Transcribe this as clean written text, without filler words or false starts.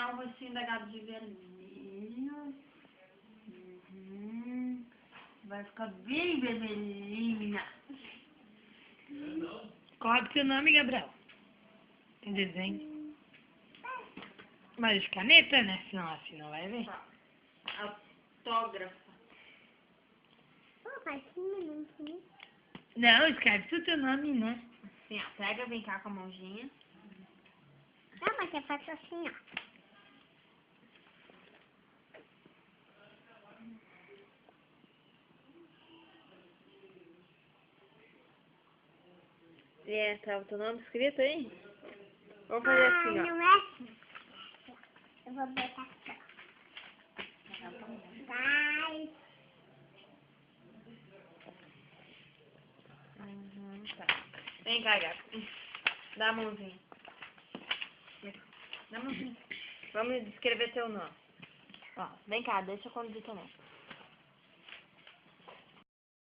desenhar o rostinho da Gabi de vermelho. Vai ficar bem vermelhinha. Qual é o seu nome, Gabriel? Tem desenho. Mas de caneta, né? Senão assim não vai ver. Autógrafa. Não, escreve o teu nome, né? Assim, ó. Pega, vem cá com a mãozinha. Não, mas eu faço assim, ó. Tá o teu nome escrito aí? Vamos fazer assim, ó. Não é assim. Eu vou botar aqui, ó. Vai. Tá. Vem cá, Gabi. Dá a mãozinha. Dá a mãozinha. Vamos escrever teu nome. Ó, vem cá, deixa eu conduzir teu nome.